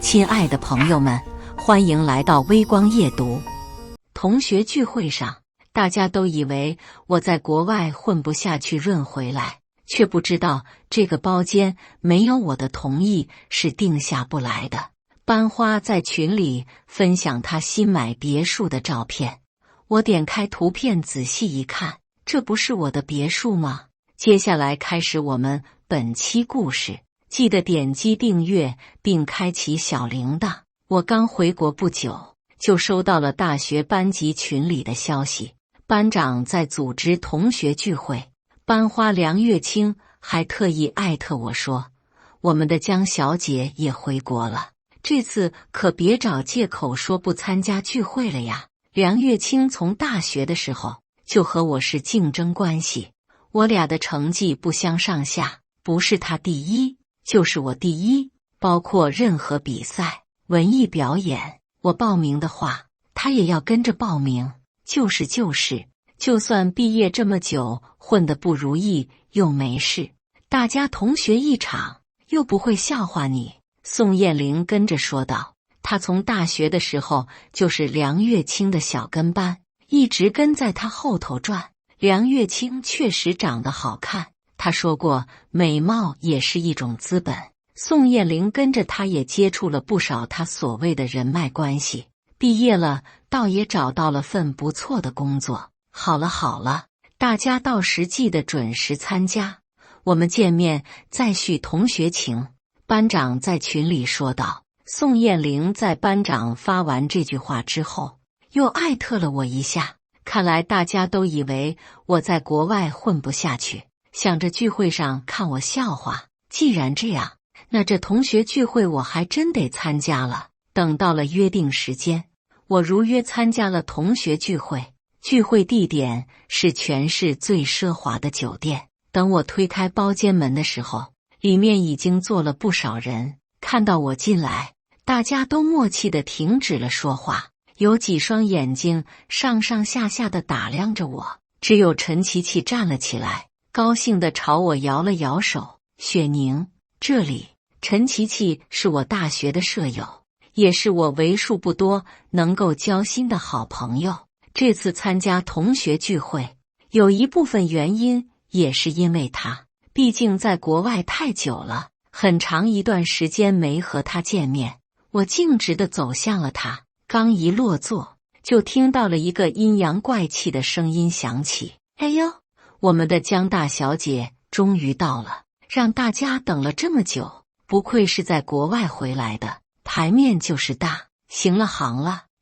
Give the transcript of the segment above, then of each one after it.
亲爱的朋友们，欢迎来到微光夜读。同学聚会上，大家都以为我在国外混不下去润回来，却不知道这个包间没有我的同意是定下不来的。班花在群里分享她新买别墅的照片，我点开图片仔细一看，这不是我的别墅吗？接下来开始我们本期故事，记得点击订阅并开启小铃铛。我刚回国不久，就收到了大学班级群里的消息，班长在组织同学聚会，班花梁月清还特意艾特我说，我们的江小姐也回国了，这次可别找借口说不参加聚会了呀。梁月清从大学的时候就和我是竞争关系，我俩的成绩不相上下，不是她第一就是我第一，包括任何比赛、文艺表演，我报名的话，她也要跟着报名。就算毕业这么久，混得不如意又没事，大家同学一场，又不会笑话你。宋燕玲跟着说道，她从大学的时候就是梁月清的小跟班，一直跟在她后头转。梁月清确实长得好看，她说过美貌也是一种资本。宋燕玲跟着她也接触了不少她所谓的人脉关系，毕业了倒也找到了份不错的工作。好了，大家到时记得准时参加，我们见面再续同学情。班长在群里说道。宋燕玲在班长发完这句话之后，又艾特了我一下，看来大家都以为我在国外混不下去，想着聚会上看我笑话。既然这样，那这同学聚会我还真得参加了。等到了约定时间，我如约参加了同学聚会，聚会地点是全市最奢华的酒店。等我推开包间门的时候，里面已经坐了不少人，看到我进来，大家都默契地停止了说话，有几双眼睛上上下下地打量着我，只有陈琪琪站了起来，高兴地朝我摇了摇手。雪宁，这里。陈琪琪是我大学的舍友，也是我为数不多能够交心的好朋友。这次参加同学聚会，有一部分原因也是因为他，毕竟在国外太久了，很长一段时间没和他见面。我径直地走向了他，刚一落座，就听到了一个阴阳怪气的声音响起，哎呦，我们的江大小姐终于到了，让大家等了这么久，不愧是在国外回来的，牌面就是大。行了，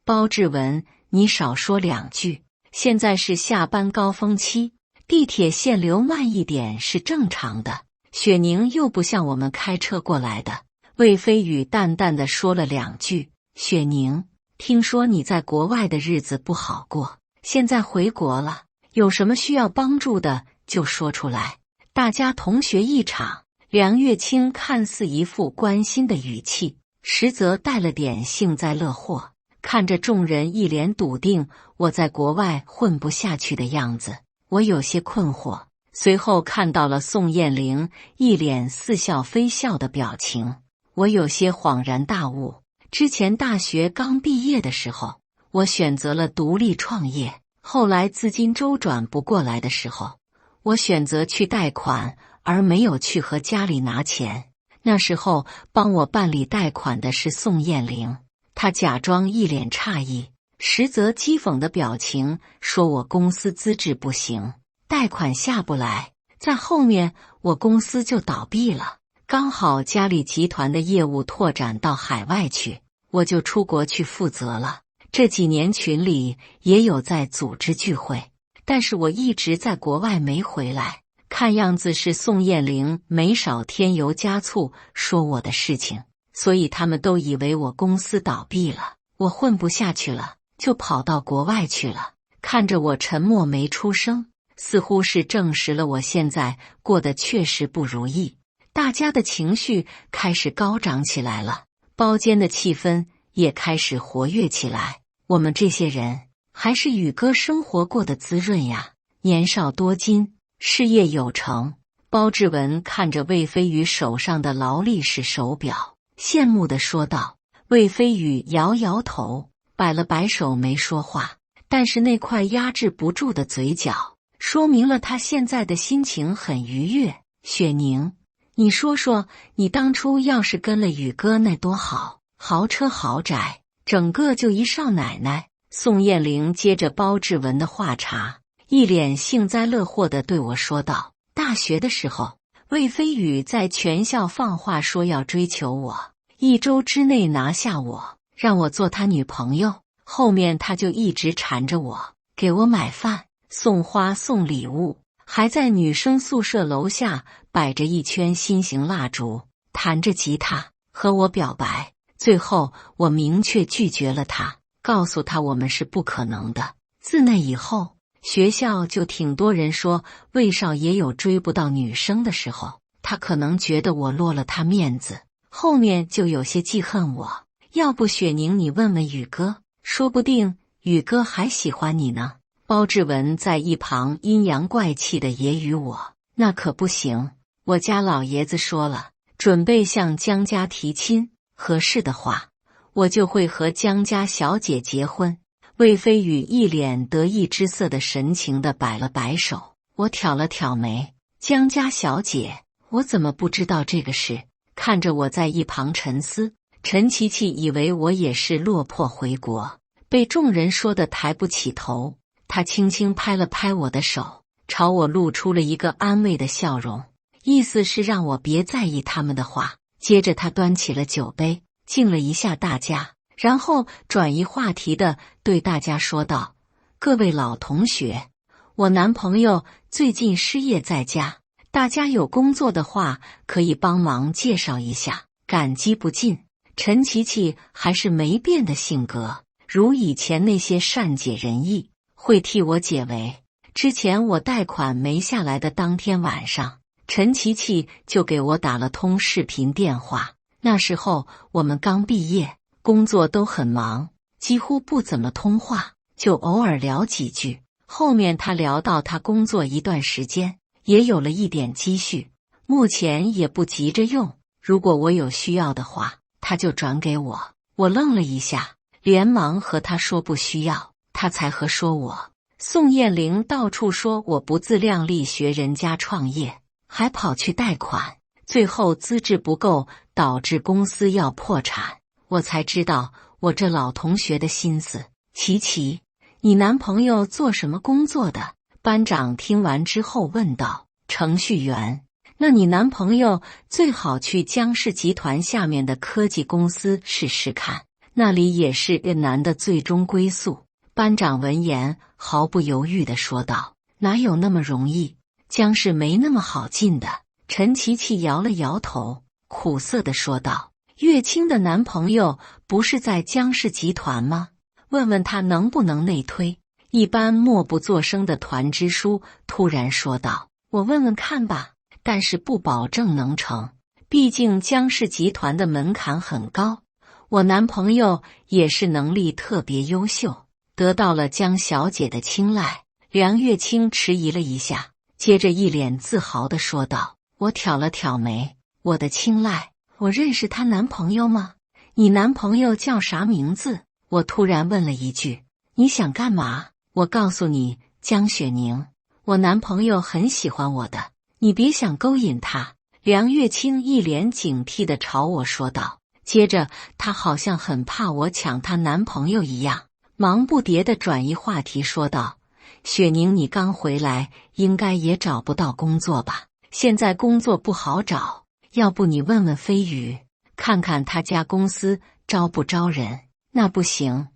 包志文，你少说两句，现在是下班高峰期，地铁限流慢一点是正常的。雪宁又不像我们开车过来的。魏飞宇淡淡地说了两句，雪宁，听说你在国外的日子不好过，现在回国了，有什么需要帮助的就说出来。大家同学一场，梁月清看似一副关心的语气，实则带了点幸灾乐祸。看着众人一脸笃定我在国外混不下去的样子，我有些困惑。随后看到了宋燕玲一脸似笑非笑的表情，我有些恍然大悟。之前大学刚毕业的时候，我选择了独立创业，后来资金周转不过来的时候，我选择去贷款，而没有去和家里拿钱。那时候帮我办理贷款的是宋燕玲，她假装一脸诧异，实则讥讽的表情，说我公司资质不行，贷款下不来。在后面我公司就倒闭了，刚好嘉里集团的业务拓展到海外去，我就出国去负责了。这几年群里也有在组织聚会，但是我一直在国外没回来。看样子是宋燕玲没少添油加醋说我的事情，所以他们都以为我公司倒闭了，我混不下去了，就跑到国外去了。看着我沉默没出声，似乎是证实了我现在过得确实不如意。大家的情绪开始高涨起来了，包间的气氛也开始活跃起来。我们这些人还是宇哥生活过得滋润呀，年少多金，事业有成。包志文看着魏飞宇手上的劳力士手表，羡慕地说道。魏飞宇摇摇头，摆了摆手没说话，但是那块压制不住的嘴角说明了他现在的心情很愉悦。雪宁，你说说，你当初要是跟了宇哥那多好，豪车豪宅，整个就一少奶奶。宋燕玲接着包志文的话茬，一脸幸灾乐祸地对我说道：大学的时候，魏飞宇在全校放话说要追求我，1周之内拿下我，让我做他女朋友。后面他就一直缠着我，给我买饭、送花、送礼物，还在女生宿舍楼下摆着一圈心形蜡烛，弹着吉他和我表白。最后我明确拒绝了他，告诉他我们是不可能的。自那以后，学校就挺多人说魏少爷有追不到女生的时候，他可能觉得我落了他面子，后面就有些记恨我。要不雪宁你问问宇哥，说不定宇哥还喜欢你呢。包志文在一旁阴阳怪气的揶揄我，那可不行，我家老爷子说了，准备向江家提亲，合适的话我就会和江家小姐结婚。魏飞宇一脸得意之色的神情地摆了摆手，我挑了挑眉，江家小姐，我怎么不知道这个事？看着我在一旁沉思，陈琪琪以为我也是落魄回国，被众人说得抬不起头，她轻轻拍了拍我的手，朝我露出了一个安慰的笑容，意思是让我别在意他们的话。接着她端起了酒杯，敬了一下大家，然后转移话题的对大家说道：各位老同学，我男朋友最近失业在家，大家有工作的话可以帮忙介绍一下，感激不尽。陈琪琪还是没变的性格，如以前那些善解人意，会替我解围。之前我贷款没下来的当天晚上，陈琪琪就给我打了通视频电话。那时候我们刚毕业，工作都很忙，几乎不怎么通话，就偶尔聊几句。后面他聊到他工作一段时间，也有了一点积蓄，目前也不急着用，如果我有需要的话，他就转给我。我愣了一下，连忙和他说不需要，他才和说我。宋燕玲到处说我不自量力学人家创业，还跑去贷款，最后资质不够，导致公司要破产。我才知道我这老同学的心思。琪琪，你男朋友做什么工作的？班长听完之后问道。程序员。那你男朋友最好去江氏集团下面的科技公司试试看，那里也是个男的最终归宿。班长闻言毫不犹豫地说道：哪有那么容易，江氏没那么好进的。陈琪琪摇了摇头，苦涩地说道：月清的男朋友不是在江氏集团吗？问问他能不能内推。一般默不作声的团支书突然说道：我问问看吧，但是不保证能成，毕竟江氏集团的门槛很高，我男朋友也是能力特别优秀，得到了江小姐的青睐。梁月清迟疑了一下，接着一脸自豪地说道：我挑了挑眉，我的青睐？我认识她男朋友吗？你男朋友叫啥名字？我突然问了一句。你想干嘛？我告诉你，江雪宁，我男朋友很喜欢我的，你别想勾引他。梁月清一脸警惕地朝我说道，接着她好像很怕我抢她男朋友一样，忙不迭地转移话题说道：雪宁，你刚回来，应该也找不到工作吧？现在工作不好找，要不你问问飞宇，看看他家公司招不招人。那不行，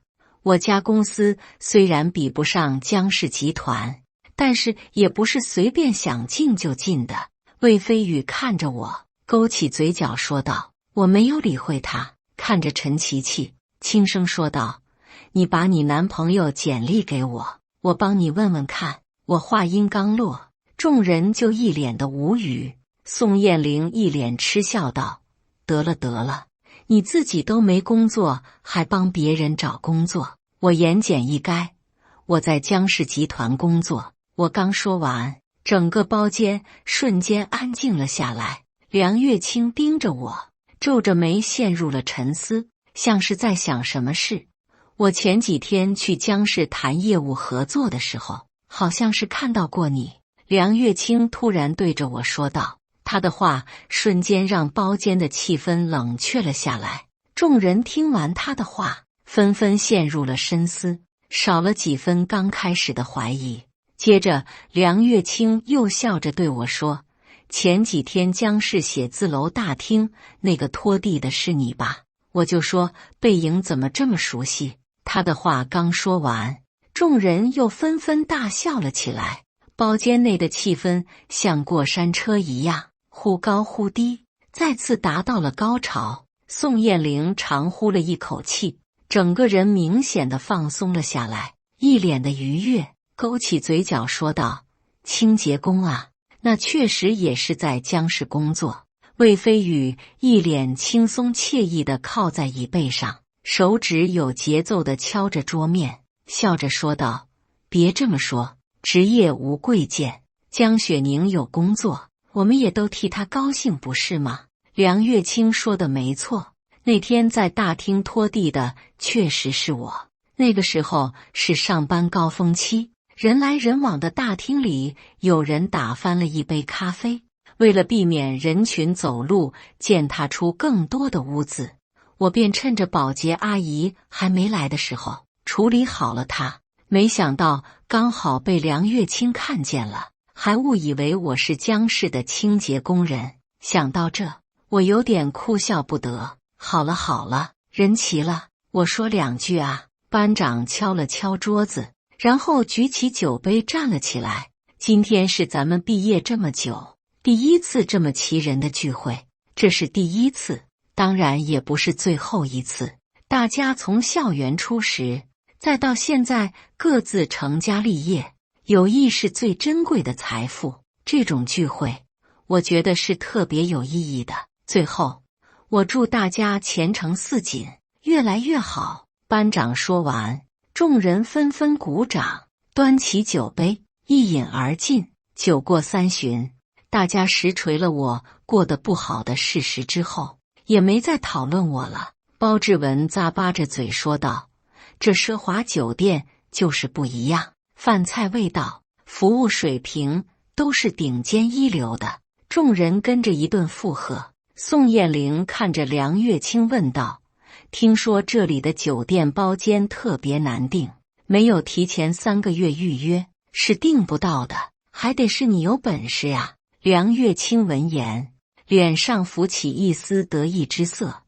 我家公司虽然比不上江氏集团，但是也不是随便想进就进的。魏飞宇看着我，勾起嘴角说道。我没有理会他，看着陈琪琪，轻声说道：你把你男朋友简历给我，我帮你问问看。我话音刚落，众人就一脸的无语。宋燕玲一脸嗤笑道：得了得了，你自己都没工作，还帮别人找工作。我言简意赅，我在江氏集团工作。我刚说完，整个包间瞬间安静了下来。梁月清盯着我，皱着眉陷入了沉思。像是在想什么事。我前几天去江市谈业务合作的时候，好像是看到过你。梁月清突然对着我说道，他的话瞬间让包间的气氛冷却了下来。众人听完他的话，纷纷陷入了深思，少了几分刚开始的怀疑。接着，梁月清又笑着对我说，前几天江市写字楼大厅那个拖地的是你吧？我就说，背影怎么这么熟悉？他的话刚说完，众人又纷纷大笑了起来。包间内的气氛像过山车一样，忽高忽低，再次达到了高潮。宋燕玲长呼了一口气，整个人明显的放松了下来，一脸的愉悦，勾起嘴角说道，清洁工啊，那确实也是在江市工作。魏飞宇一脸轻松惬意地靠在椅背上，手指有节奏地敲着桌面，笑着说道，别这么说，职业无贵贱，江雪宁有工作，我们也都替她高兴，不是吗？梁月清说的没错，那天在大厅拖地的确实是我。那个时候是上班高峰期，人来人往的大厅里，有人打翻了一杯咖啡。为了避免人群走路践踏出更多的污渍，我便趁着保洁阿姨还没来的时候处理好了它。没想到刚好被梁月清看见了，还误以为我是江市的清洁工人。想到这，我有点哭笑不得。好了好了，人齐了，我说两句啊。班长敲了敲桌子，然后举起酒杯站了起来。今天是咱们毕业这么久第一次这么齐人的聚会，这是第一次，当然也不是最后一次。大家从校园初识，再到现在各自成家立业，友谊是最珍贵的财富。这种聚会，我觉得是特别有意义的。最后，我祝大家前程似锦，越来越好。班长说完，众人纷纷鼓掌，端起酒杯，一饮而尽。酒过三巡，大家实锤了我过得不好的事实之后，也没再讨论我了。包志文咂巴着嘴说道，这奢华酒店就是不一样，饭菜味道、服务水平都是顶尖一流的。众人跟着一顿附和。宋燕玲看着梁月清问道，听说这里的酒店包间特别难订，没有提前3个月预约是订不到的，还得是你有本事呀。梁月清闻言，脸上浮起一丝得意之色。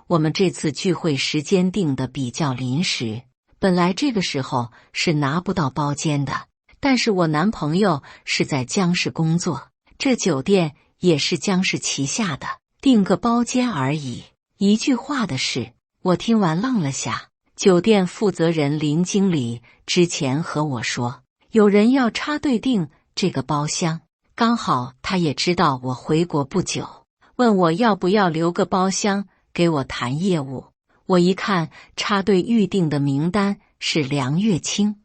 我们这次聚会时间定得比较临时，本来这个时候是拿不到包间的，但是我男朋友是在江市工作，这酒店也是江市旗下的，订个包间而已。一句话的事，我听完愣了下。酒店负责人林经理之前和我说，有人要插队订这个包厢，刚好他也知道我回国不久，问我要不要留个包厢给我谈业务。我一看插队预定的名单是梁月清，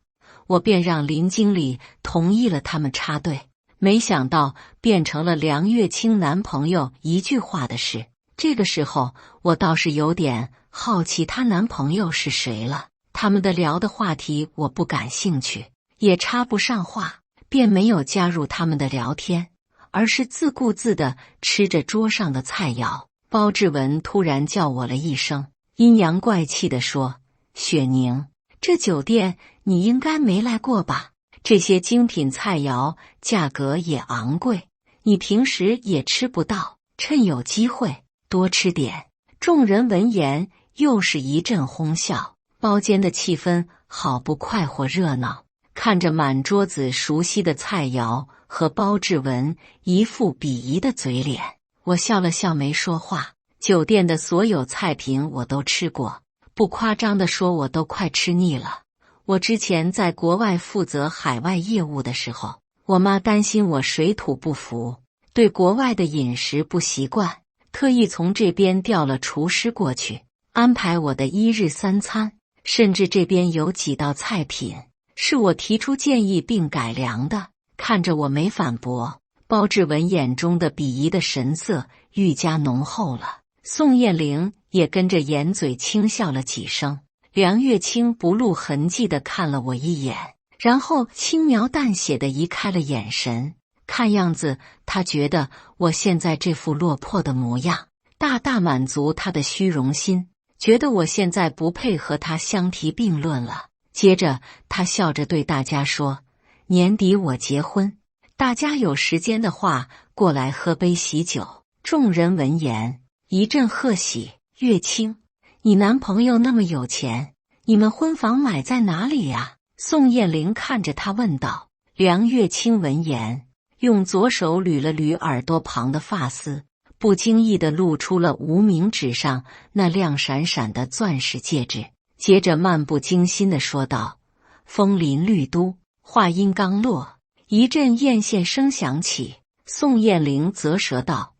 我便让林经理同意了他们插队。没想到变成了梁月清男朋友一句话的事。这个时候我倒是有点好奇她男朋友是谁了。他们的聊的话题我不感兴趣，也插不上话，便没有加入他们的聊天，而是自顾自地吃着桌上的菜肴。包志文突然叫我了一声，阴阳怪气地说，雪宁，这酒店你应该没来过吧？这些精品菜肴价格也昂贵，你平时也吃不到，趁有机会多吃点。众人闻言又是一阵哄笑，包间的气氛好不快活热闹。看着满桌子熟悉的菜肴和包志文一副鄙夷的嘴脸，我笑了笑没说话。酒店的所有菜品我都吃过，不夸张地说我都快吃腻了。我之前在国外负责海外业务的时候，我妈担心我水土不服，对国外的饮食不习惯，特意从这边调了厨师过去，安排我的1日3餐，甚至这边有几道菜品是我提出建议并改良的。看着我没反驳，包志文眼中的鄙夷的神色愈加浓厚了。宋燕玲也跟着掩嘴轻笑了几声。梁月清不露痕迹地看了我一眼，然后轻描淡写地移开了眼神。看样子他觉得我现在这副落魄的模样大大满足他的虚荣心，觉得我现在不配和他相提并论了。接着他笑着对大家说，年底我结婚，大家有时间的话过来喝杯喜酒。众人闻言一阵贺喜。月清，你男朋友那么有钱，你们婚房买在哪里呀？宋燕玲看着他问道。梁月清闻言用左手捋了捋耳朵旁的发丝，不经意地露出了无名指上那亮闪闪的钻石戒指，接着漫不经心地说道，枫林绿都。话音刚落，一阵艳羡声响起。宋燕玲啧舌道，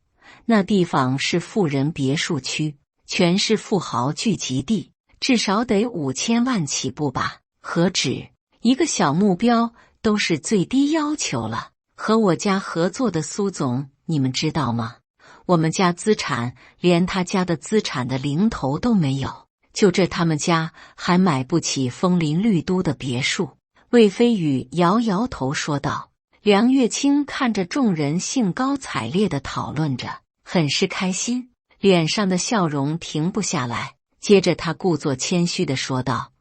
那地方是富人别墅区，全是富豪聚集地，至少得5000万起步吧？何止，一个小目标都是最低要求了。和我家合作的苏总，你们知道吗？我们家资产连他家的资产的零头都没有，就这他们家还买不起枫林绿都的别墅。魏飞宇摇摇头说道。梁月清看着众人兴高采烈地讨论着，很是开心，脸上的笑容停不下来。接着他故作谦虚地说道，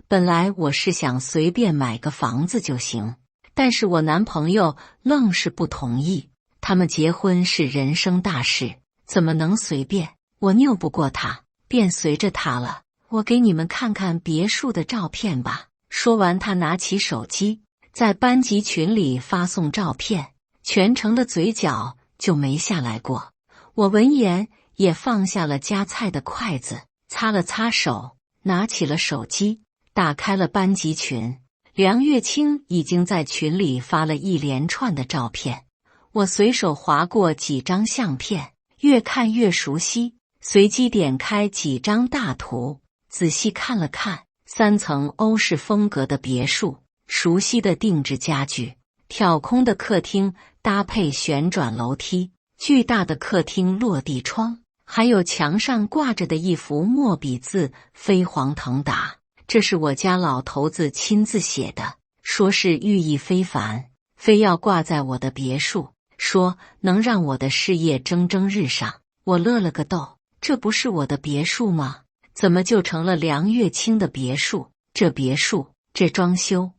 本来我是想随便买个房子就行，但是我男朋友愣是不同意，他们结婚是人生大事，怎么能随便？我拗不过他，便随着他了。我给你们看看别墅的照片吧。说完他拿起手机在班级群里发送照片，全程的嘴角就没下来过。我闻言也放下了夹菜的筷子，擦了擦手，拿起了手机，打开了班级群。梁月清已经在群里发了一连串的照片，我随手划过几张相片，越看越熟悉，随机点开几张大图，仔细看了看，3层欧式风格的别墅，熟悉的定制家具，挑空的客厅搭配旋转楼梯，巨大的客厅落地窗，还有墙上挂着的一幅墨笔字飞黄腾达，这是我家老头子亲自写的，说是寓意非凡，非要挂在我的别墅，说能让我的事业蒸蒸日上。我乐了个逗，这不是我的别墅吗？怎么就成了梁月清的别墅？这别墅，这装修，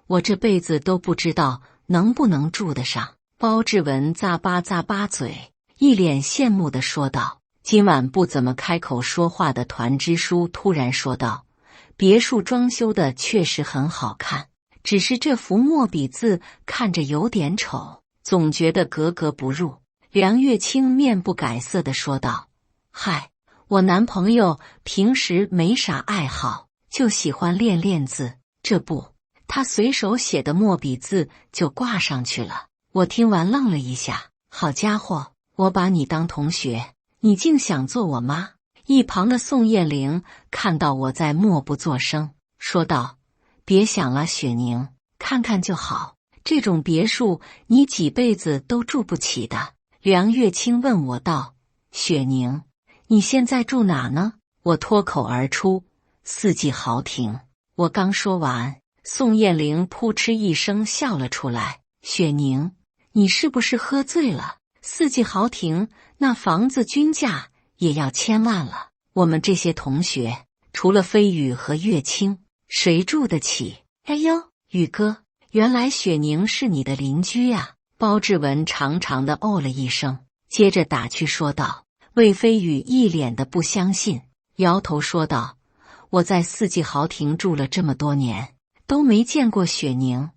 我这辈子都不知道能不能住得上。包志文咂巴咂巴嘴，一脸羡慕地说道。今晚不怎么开口说话的团支书突然说道，别墅装修的确实很好看，只是这幅墨笔字看着有点丑，总觉得格格不入。梁月清面不改色地说道，嗨，我男朋友平时没啥爱好，就喜欢练练字，这不，他随手写的墨笔字就挂上去了。我听完愣了一下，好家伙，我把你当同学，你竟想做我妈？一旁的宋燕玲看到我在默不作声，说道，别想了雪宁，看看就好，这种别墅你几辈子都住不起的。梁月清问我道，雪宁，你现在住哪呢？我脱口而出，四季豪庭。我刚说完，宋燕玲扑哧一声笑了出来，雪宁，你是不是喝醉了？四季豪庭那房子均价也要1000万了，我们这些同学除了飞宇和月清，谁住得起？哎呦，宇哥，原来雪宁是你的邻居呀。包志文长长的哦了一声，接着打趣说道。魏飞宇一脸的不相信，摇头说道，我在四季豪庭住了这么多年，都没见过雪宁，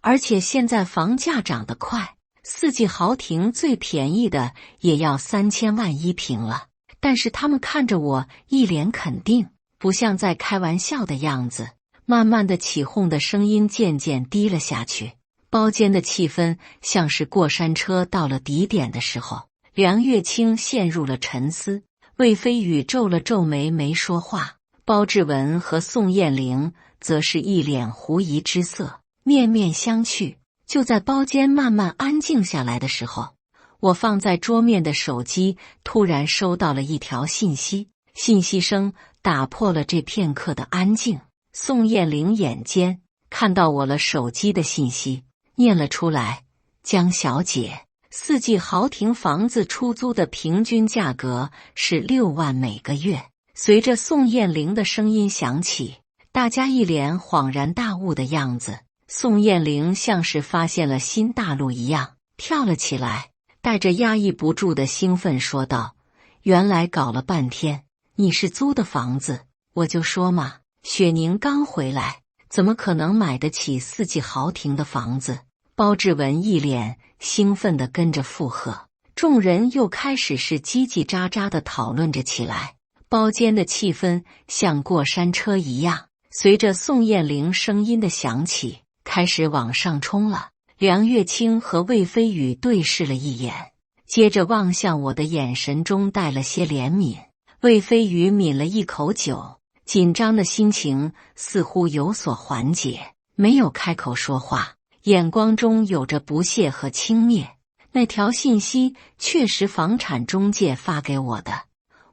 而且现在房价涨得快，四季豪庭最便宜的也要3000万1平了。但是他们看着我一脸肯定，不像在开玩笑的样子。慢慢的起哄的声音渐渐低了下去，包间的气氛像是过山车到了底点的时候。梁月清陷入了沉思，魏飞宇皱了皱眉没说话，包志文和宋燕玲则是一脸狐疑之色，面面相觑。就在包间慢慢安静下来的时候，我放在桌面的手机突然收到了一条信息，信息声打破了这片刻的安静。宋燕玲眼尖，看到我了手机的信息，念了出来：江小姐，四季豪庭房子出租的平均价格是6万每个月。随着宋燕玲的声音响起，大家一脸恍然大悟的样子。宋燕玲像是发现了新大陆一样，跳了起来，带着压抑不住的兴奋说道：原来搞了半天你是租的房子，我就说嘛，雪宁刚回来，怎么可能买得起四季豪庭的房子？包志文一脸兴奋地跟着附和，众人又开始是叽叽喳喳地讨论着起来。包间的气氛像过山车一样，随着宋燕玲声音的响起，开始往上冲了。梁月清和魏飞宇对视了一眼，接着望向我的眼神中带了些怜悯。魏飞宇抿了一口酒，紧张的心情似乎有所缓解，没有开口说话，眼光中有着不屑和轻蔑。那条信息确实房产中介发给我的，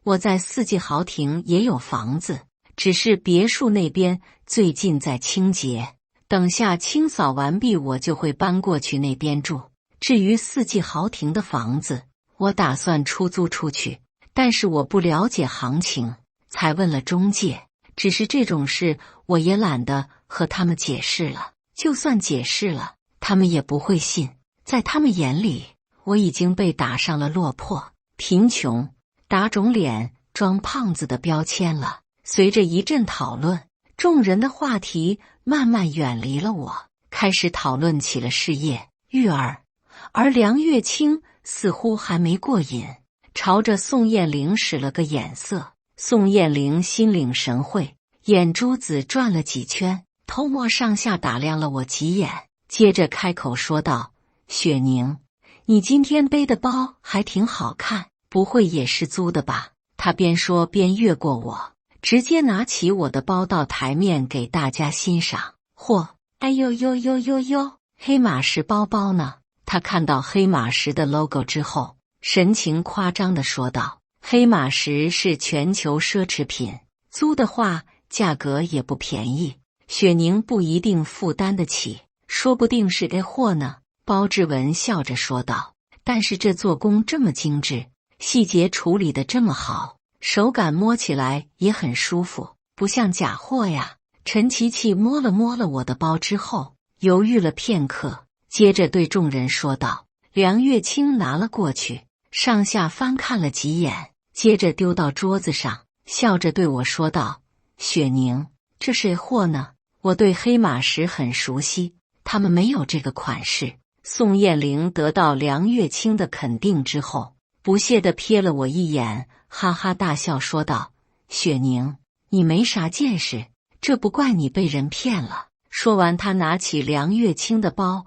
我在四季豪庭也有房子，只是别墅那边最近在清洁，等下清扫完毕我就会搬过去那边住。至于四季豪庭的房子，我打算出租出去，但是我不了解行情，才问了中介。只是这种事我也懒得和他们解释了，就算解释了，他们也不会信。在他们眼里，我已经被打上了落魄、贫穷、打肿脸、装胖子的标签了。随着一阵讨论，众人的话题慢慢远离了我，开始讨论起了事业、育儿。而梁月清似乎还没过瘾，朝着宋燕玲使了个眼色。宋燕玲心领神会，眼珠子转了几圈，偷摸上下打量了我几眼，接着开口说道：雪宁，你今天背的包还挺好看，不会也是租的吧？他边说边越过我，直接拿起我的包到台面给大家欣赏。嚯，哎呦呦呦呦呦，黑马仕包包呢？他看到黑马仕的 logo 之后，神情夸张地说道：黑马仕是全球奢侈品，租的话价格也不便宜，雪宁不一定负担得起，说不定是给货呢。包志文笑着说道：但是这做工这么精致，细节处理得这么好，手感摸起来也很舒服，不像假货呀。陈琪琪摸了摸了我的包之后，犹豫了片刻，接着对众人说道：梁月清拿了过去，上下翻看了几眼，接着丢到桌子上，笑着对我说道：雪宁，这谁货呢？我对黑马石很熟悉，他们没有这个款式。宋燕玲得到梁月清的肯定之后，不屑地瞥了我一眼，哈哈大笑说道：雪宁，你没啥见识，这不怪你被人骗了。说完，他拿起梁月清的包，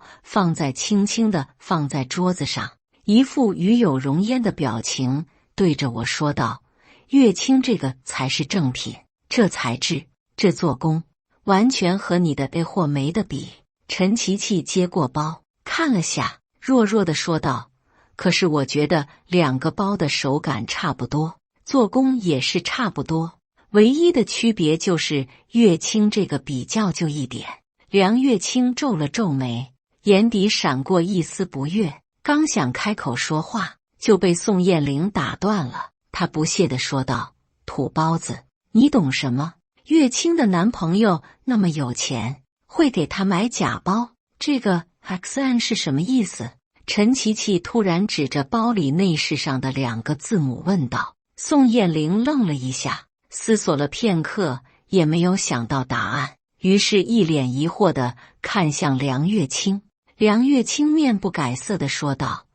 轻轻地放在桌子上，一副与有容焉的表情，对着我说道：月清这个才是正品，这材质，这做工，完全和你的 A 货没得比。陈琪琪接过包看了下，弱弱地说道：可是我觉得两个包的手感差不多，做工也是差不多，唯一的区别就是月清这个比较旧一点。梁月清皱了皱眉，眼底闪过一丝不悦，刚想开口说话，就被宋燕玲打断了。她不屑地说道：土包子，你懂什么？月清的男朋友那么有钱，会给她买假包，这个 XN 是什么意思？陈琪琪突然指着包里内饰上的2个字母问道。宋燕玲愣了一下，思索了片刻，也没有想到答案，于是一脸疑惑地看向梁月清。梁月清面不改色地说道：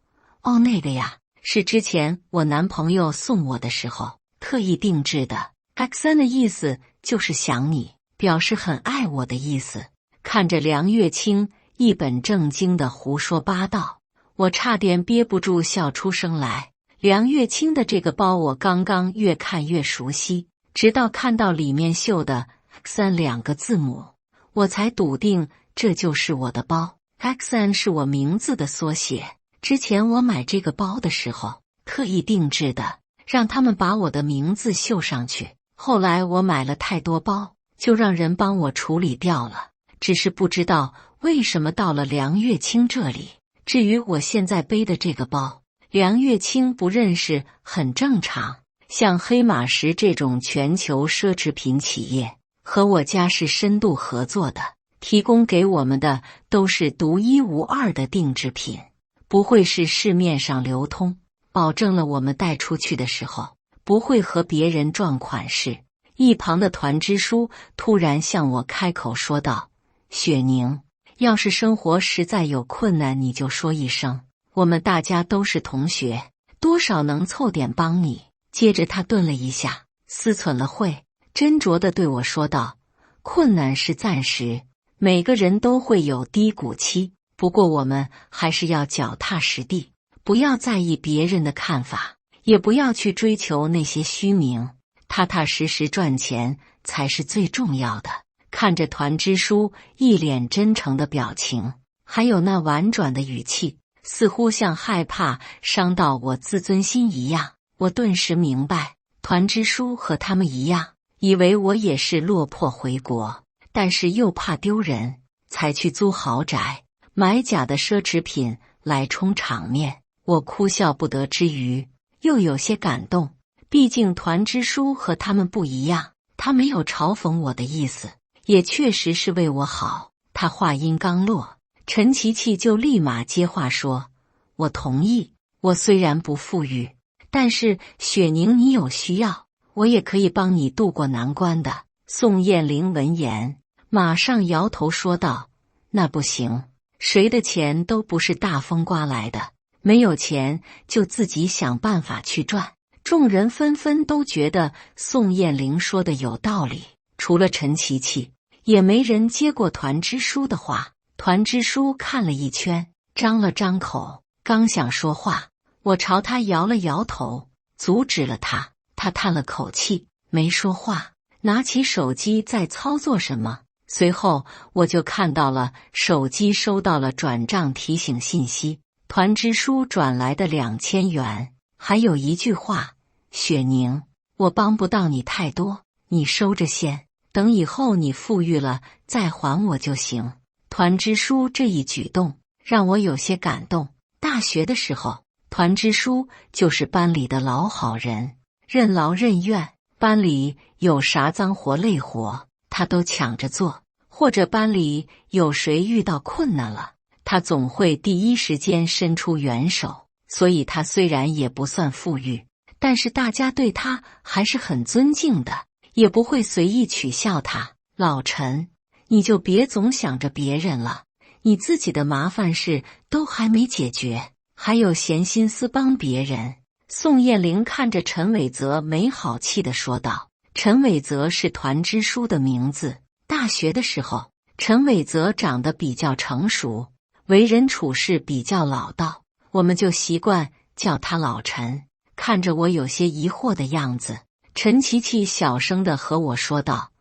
哦，那个呀，是之前我男朋友送我的时候特意定制的。XN 的意思就是想你，表示很爱我的意思。看着梁月清一本正经的胡说八道，我差点憋不住笑出声来。梁月清的这个包我刚刚越看越熟悉，直到看到里面绣的 XN 2个字母，我才笃定这就是我的包。XN 是我名字的缩写，之前我买这个包的时候特意定制的，让他们把我的名字绣上去。后来我买了太多包，就让人帮我处理掉了。只是不知道为什么到了梁月清这里。至于我现在背的这个包，梁月清不认识很正常。像黑马石这种全球奢侈品企业和我家是深度合作的，提供给我们的都是独一无二的定制品，不会是市面上流通，保证了我们带出去的时候不会和别人撞款式。一旁的团支书突然向我开口说道：“雪宁，要是生活实在有困难，你就说一声，我们大家都是同学，多少能凑点帮你。”接着他顿了一下，思忖了会，斟酌地对我说道：“困难是暂时，每个人都会有低谷期，不过我们还是要脚踏实地，不要在意别人的看法，也不要去追求那些虚名，踏踏实实赚钱才是最重要的。”看着团支书一脸真诚的表情，还有那婉转的语气，似乎像害怕伤到我自尊心一样。我顿时明白，团支书和他们一样，以为我也是落魄回国，但是又怕丢人，才去租豪宅，买假的奢侈品来充场面。我哭笑不得之余，又有些感动。毕竟团支书和他们不一样，他没有嘲讽我的意思，也确实是为我好。他话音刚落，陈琪琪就立马接话说：“我同意，我虽然不富裕，但是雪宁你有需要，我也可以帮你渡过难关的。”宋燕玲闻言马上摇头说道：“那不行，谁的钱都不是大风刮来的，没有钱就自己想办法去赚。”众人纷纷都觉得宋燕玲说的有道理，除了陈琪琪，也没人接过团支书的话。团支书看了一圈，张了张口，刚想说话，我朝他摇了摇头，阻止了他。他叹了口气，没说话，拿起手机在操作什么。随后我就看到了手机收到了转账提醒信息，团支书转来的2000元，还有一句话：“雪宁，我帮不到你太多，你收着先，等以后你富裕了再还我就行。”团支书这一举动让我有些感动。大学的时候，团支书就是班里的老好人，任劳任怨，班里有啥脏活累活他都抢着做，或者班里有谁遇到困难了，他总会第一时间伸出援手。所以他虽然也不算富裕，但是大家对他还是很尊敬的，也不会随意取笑他。老陈，你就别总想着别人了，你自己的麻烦事都还没解决，还有闲心思帮别人。宋燕玲看着陈伟泽没好气地说道。陈伟泽是团支书的名字。大学的时候，陈伟泽长得比较成熟，为人处事比较老道，我们就习惯叫他老陈。看着我有些疑惑的样子，陈琪琪小声地和我说道：“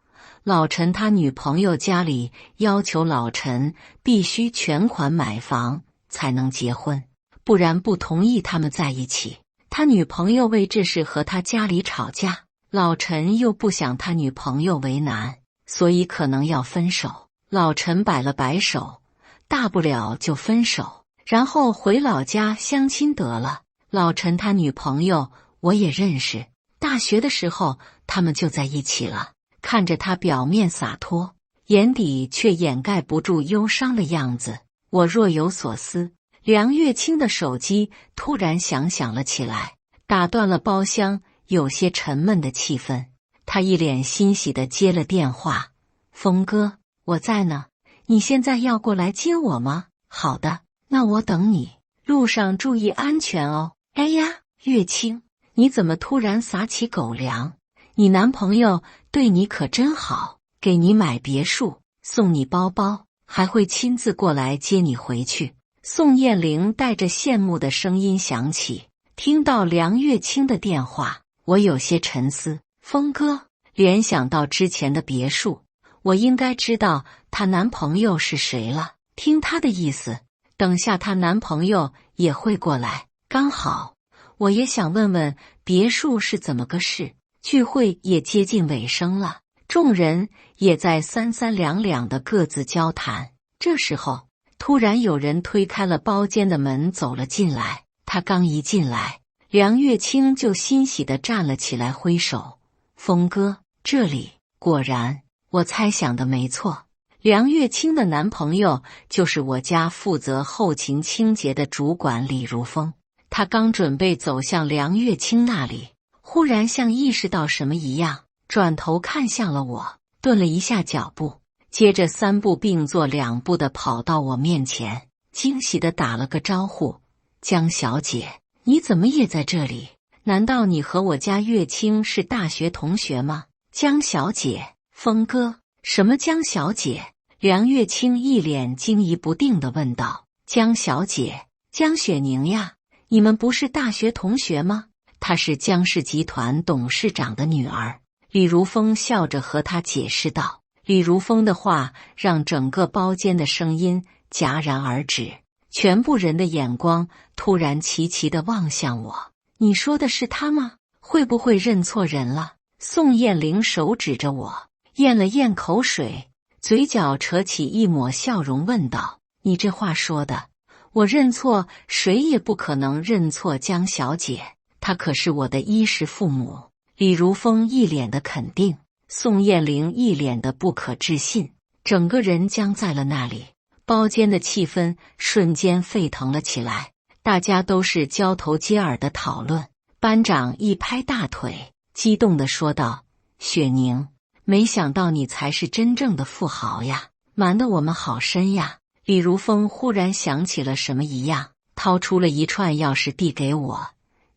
老陈他女朋友家里要求老陈必须全款买房才能结婚，不然不同意他们在一起。他女朋友为这事和他家里吵架，老陈又不想他女朋友为难，所以可能要分手。老陈摆了摆手，大不了就分手，然后回老家相亲得了。老陈他女朋友我也认识，大学的时候他们就在一起了。”看着他表面洒脱，眼底却掩盖不住忧伤的样子，我若有所思。梁月清的手机突然响了起来，打断了包厢有些沉闷的气氛。他一脸欣喜地接了电话：“峰哥，我在呢，你现在要过来接我吗？”“好的，那我等你，路上注意安全哦。”“哎呀，月清，你怎么突然撒起狗粮？你男朋友对你可真好，给你买别墅，送你包包，还会亲自过来接你回去。”宋燕玲带着羡慕的声音响起。听到梁月清的电话，我有些沉思。峰哥，联想到之前的别墅，我应该知道她男朋友是谁了。听她的意思，等下她男朋友也会过来，刚好我也想问问别墅是怎么个事。聚会也接近尾声了，众人也在三三两两的各自交谈。这时候，突然有人推开了包间的门走了进来。他刚一进来，梁月清就欣喜地站了起来，挥手：“峰哥，这里。”果然，我猜想的没错，梁月清的男朋友就是我家负责后勤清洁的主管李如风。他刚准备走向梁月清那里，忽然像意识到什么一样，转头看向了我，顿了一下脚步，接着3步并作2步地跑到我面前，惊喜地打了个招呼：“江小姐，你怎么也在这里？难道你和我家月清是大学同学吗？”江小姐，峰哥，什么江小姐？梁月清一脸惊疑不定地问道。江小姐，江雪宁呀，你们不是大学同学吗？她是江氏集团董事长的女儿。李如风笑着和她解释道。李如风的话让整个包间的声音戛然而止，全部人的眼光突然齐齐地望向我。你说的是她吗？会不会认错人了？宋燕玲手指着我，咽了咽口水，嘴角扯起一抹笑容问道：“你这话说的，我认错谁也不可能认错江小姐，她可是我的衣食父母。”李如风一脸的肯定，宋燕玲一脸的不可置信，整个人僵在了那里。包间的气氛瞬间沸腾了起来，大家都是交头接耳的讨论。班长一拍大腿，激动地说道：“雪宁，没想到你才是真正的富豪呀，瞒得我们好深呀。”李如风忽然想起了什么一样，掏出了一串钥匙递给我：“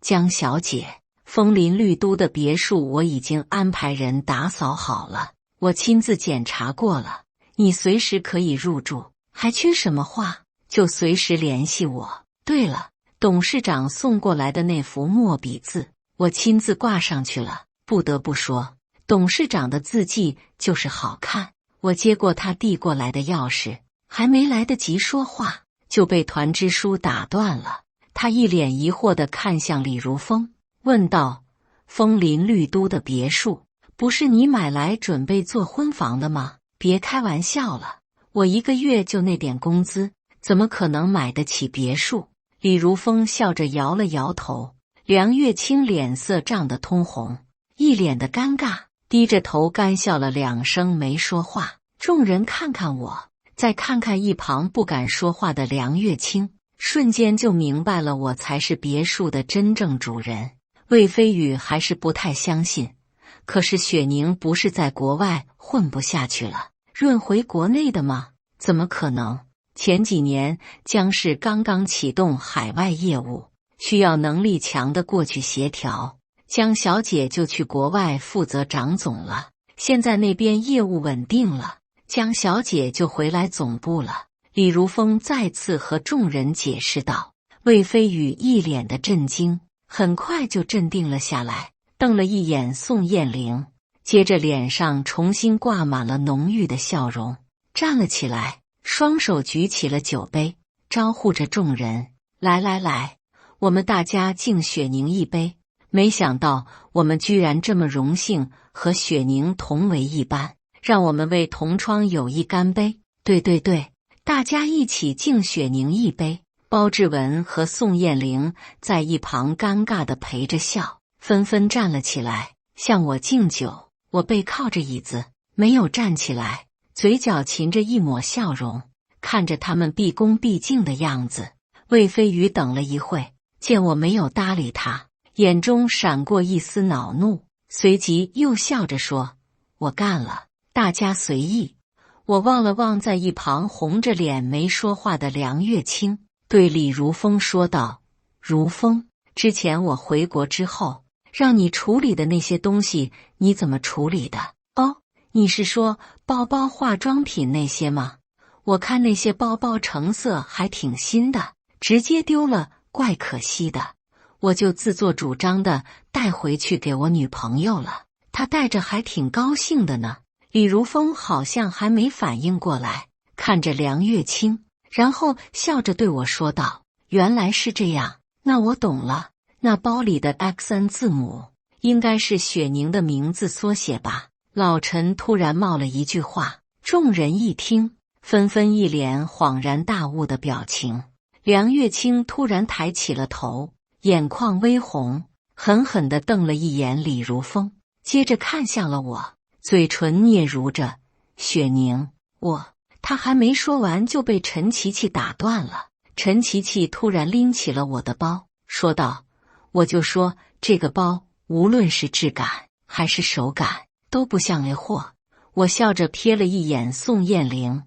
江小姐，枫林绿都的别墅我已经安排人打扫好了，我亲自检查过了，你随时可以入住，还缺什么话就随时联系我。对了，董事长送过来的那幅墨笔字我亲自挂上去了，不得不说，董事长的字迹就是好看。”我接过他递过来的钥匙，还没来得及说话，就被团支书打断了。他一脸疑惑地看向李如风，问道：“枫林绿都的别墅，不是你买来准备做婚房的吗？别开玩笑了，我1个月就那点工资，怎么可能买得起别墅？”李如风笑着摇了摇头。梁月清脸色涨得通红，一脸的尴尬，低着头干笑了2声没说话。众人看看我，再看看一旁不敢说话的梁月清，瞬间就明白了我才是别墅的真正主人。魏飞宇还是不太相信，可是雪宁不是在国外混不下去了，润回国内的吗？怎么可能？前几年江氏刚刚启动海外业务，需要能力强的过去协调，江小姐就去国外负责掌总了。现在那边业务稳定了，江小姐就回来总部了。李如风再次和众人解释道。魏飞宇一脸的震惊，很快就镇定了下来，瞪了一眼宋燕玲，接着脸上重新挂满了浓郁的笑容，站了起来，双手举起了酒杯，招呼着众人：“来来来，我们大家敬雪宁一杯。没想到我们居然这么荣幸和雪宁同为一班，让我们为同窗友谊干杯！对对对，大家一起敬雪宁一杯。”包志文和宋燕玲在一旁尴尬地陪着笑，纷纷站了起来向我敬酒。我背靠着椅子，没有站起来，嘴角噙着一抹笑容，看着他们毕恭毕敬的样子。魏飞宇等了一会，见我没有搭理他，眼中闪过一丝恼怒，随即又笑着说：“我干了，大家随意。”我望了望在一旁红着脸没说话的梁月清，对李如风说道：“如风，之前我回国之后让你处理的那些东西你怎么处理的？”“哦，你是说包包化妆品那些吗？我看那些包包成色还挺新的，直接丢了怪可惜的，我就自作主张的带回去给我女朋友了，她带着还挺高兴的呢。”李如风好像还没反应过来，看着梁月清，然后笑着对我说道：“原来是这样，那我懂了。那包里的 XN 字母应该是雪宁的名字缩写吧？老陈突然冒了一句话，众人一听，纷纷一脸恍然大悟的表情。梁月清突然抬起了头，眼眶微红，狠狠地瞪了一眼李如风，接着看向了我，嘴唇嗫嚅着：“雪宁，我……”他还没说完就被陈琪琪打断了。陈琪琪突然拎起了我的包，说道：“我就说这个包无论是质感还是手感都不像 A 货。”我笑着瞥了一眼宋燕玲：“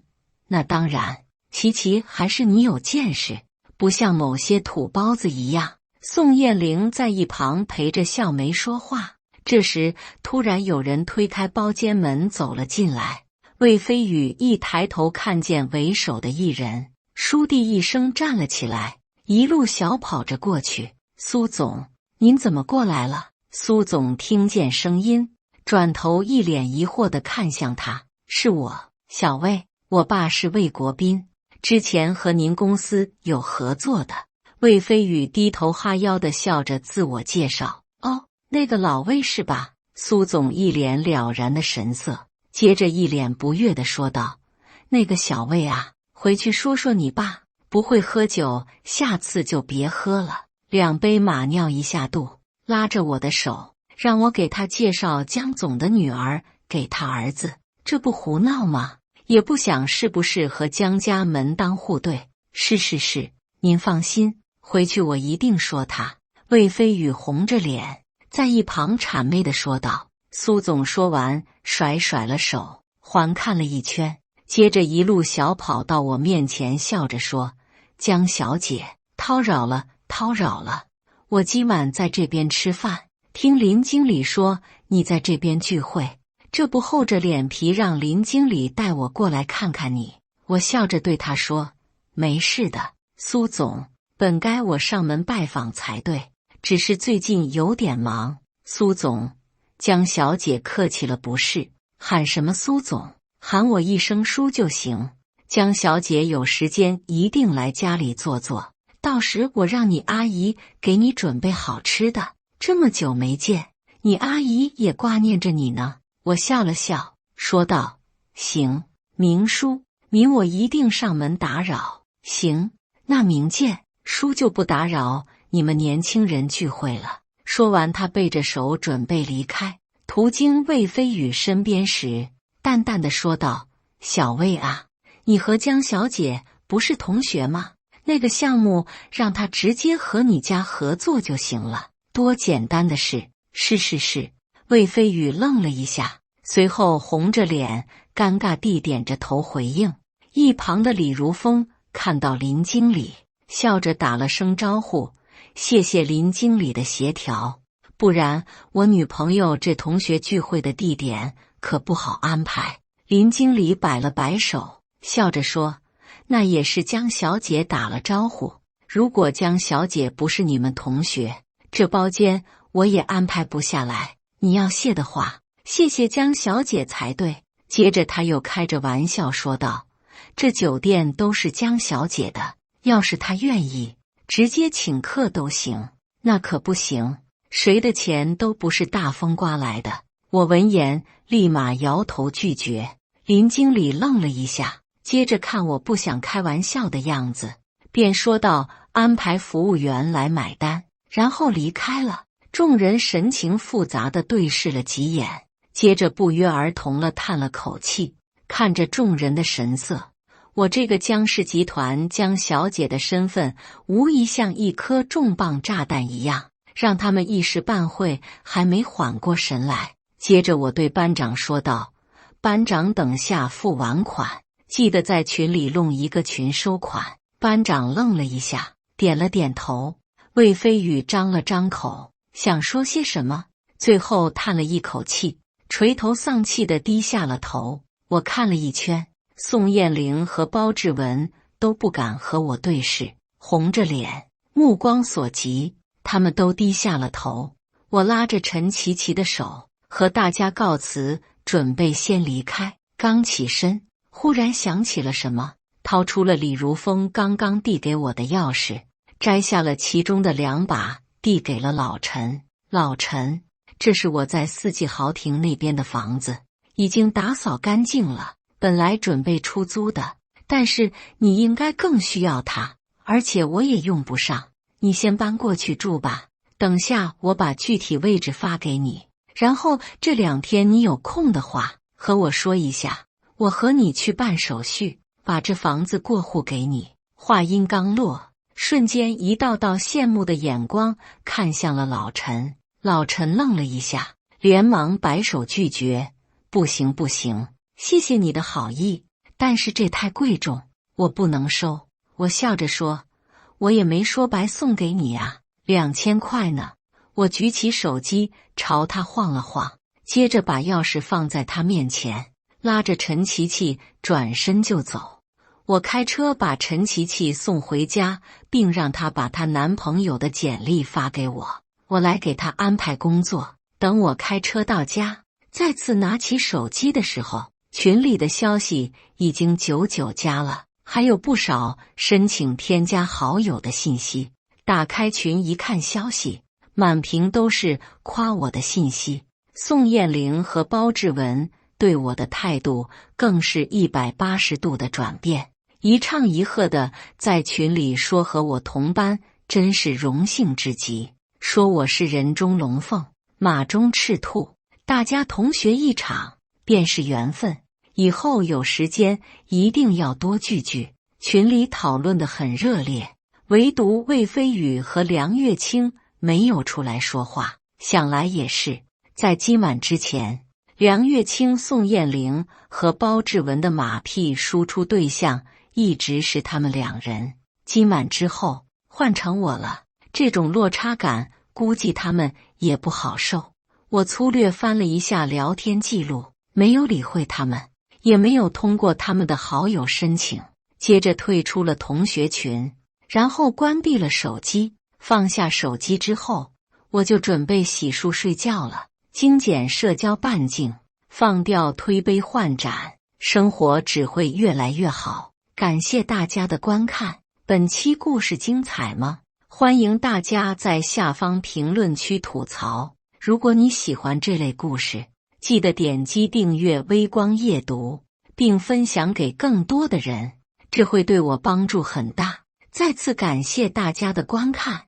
那当然，琪琪还是你有见识，不像某些土包子一样。”宋燕玲在一旁陪着笑没说话。这时突然有人推开包间门走了进来。魏飞宇一抬头看见为首的一人，倏地一声站了起来，一路小跑着过去：“苏总，您怎么过来了？”苏总听见声音，转头一脸疑惑地看向他：“是我，小魏，我爸是魏国斌，之前和您公司有合作的。”魏飞宇低头哈腰地笑着自我介绍：“哦，那个老魏是吧？”苏总一脸了然的神色，接着一脸不悦地说道：“那个小魏啊，回去说说你爸不会喝酒，下次就别喝了。”2杯马尿一下肚，拉着我的手，让我给他介绍江总的女儿给他儿子，这不胡闹吗？也不想是不是和江家门当户对？是，您放心，回去我一定说他。魏飞宇红着脸在一旁谄媚地说道。苏总说完，甩了手，环看了一圈，接着一路小跑到我面前，笑着说：“江小姐，叨扰了。我今晚在这边吃饭，听林经理说你在这边聚会，这不厚着脸皮让林经理带我过来看看你。”我笑着对他说：“没事的，苏总，本该我上门拜访才对，只是最近有点忙。”苏总，江小姐客气了，不是，喊什么苏总，喊我一声叔就行。江小姐有时间一定来家里坐坐，到时我让你阿姨给你准备好吃的。这么久没见，你阿姨也挂念着你呢。我笑了笑，说道：“行，明叔，明我一定上门打扰。”“行，那明见，叔就不打扰你们年轻人聚会了。”说完，他背着手准备离开，途经魏飞宇身边时，淡淡的说道：“小魏啊，你和江小姐不是同学吗？那个项目让他直接和你家合作就行了，多简单的事。”“是。”魏飞宇愣了一下，随后红着脸尴尬地点着头回应。一旁的李如风看到林经理，笑着打了声招呼：“谢谢林经理的协调，不然我女朋友这同学聚会的地点可不好安排。”林经理摆了摆手，笑着说：“那也是江小姐打了招呼，如果江小姐不是你们同学，这包间我也安排不下来。你要谢的话，谢谢江小姐才对。”接着他又开着玩笑说道：“这酒店都是江小姐的，要是她愿意直接请客都行。”“那可不行，谁的钱都不是大风刮来的。”我闻言立马摇头拒绝。林经理愣了一下，接着看我不想开玩笑的样子，便说道：“安排服务员来买单。”然后离开了。众人神情复杂地对视了几眼，接着不约而同地叹了口气。看着众人的神色，我这个江氏集团江小姐的身份无疑像一颗重磅炸弹一样，让他们一时半会还没缓过神来。接着我对班长说道：“班长，等下付完款，记得在群里弄一个群收款。”班长愣了一下，点了点头。魏飞宇张了张口，想说些什么，最后叹了一口气，垂头丧气地低下了头。我看了一圈，宋燕玲和包志文都不敢和我对视，红着脸，目光所及，他们都低下了头。我拉着陈琪琪的手，和大家告辞，准备先离开。刚起身，忽然想起了什么，掏出了李如风刚刚递给我的钥匙，摘下了其中的2把，递给了老陈。老陈，这是我在四季豪庭那边的房子，已经打扫干净了，本来准备出租的，但是你应该更需要它，而且我也用不上，你先搬过去住吧。等下我把具体位置发给你，然后这2天你有空的话和我说一下，我和你去办手续，把这房子过户给你。话音刚落，瞬间一道道羡慕的眼光看向了老陈。老陈愣了一下，连忙摆手拒绝：不行不行，谢谢你的好意，但是这太贵重，我不能收。我笑着说：我也没说白送给你啊，2000块呢。我举起手机朝他晃了晃，接着把钥匙放在他面前，拉着陈琪琪转身就走。我开车把陈琪琪送回家，并让她把她男朋友的简历发给我，我来给她安排工作。等我开车到家，再次拿起手机的时候，群里的消息已经99加了，还有不少申请添加好友的信息。打开群一看消息，满屏都是夸我的信息。宋燕玲和包志文对我的态度更是180度的转变，一唱一和的在群里说和我同班真是荣幸之极，说我是人中龙凤，马中赤兔，大家同学一场便是缘分，以后有时间一定要多聚聚。群里讨论得很热烈，唯独魏飞宇和梁月清没有出来说话。想来也是，在今晚之前，梁月清、宋燕玲和包志文的马屁输出对象一直是他们2人。今晚之后换成我了，这种落差感估计他们也不好受。我粗略翻了一下聊天记录，没有理会他们，也没有通过他们的好友申请，接着退出了同学群，然后关闭了手机。放下手机之后，我就准备洗漱睡觉了。精简社交半径，放掉推杯换盏，生活只会越来越好。感谢大家的观看，本期故事精彩吗？欢迎大家在下方评论区吐槽。如果你喜欢这类故事，记得点击订阅微光夜读，并分享给更多的人，这会对我帮助很大。再次感谢大家的观看。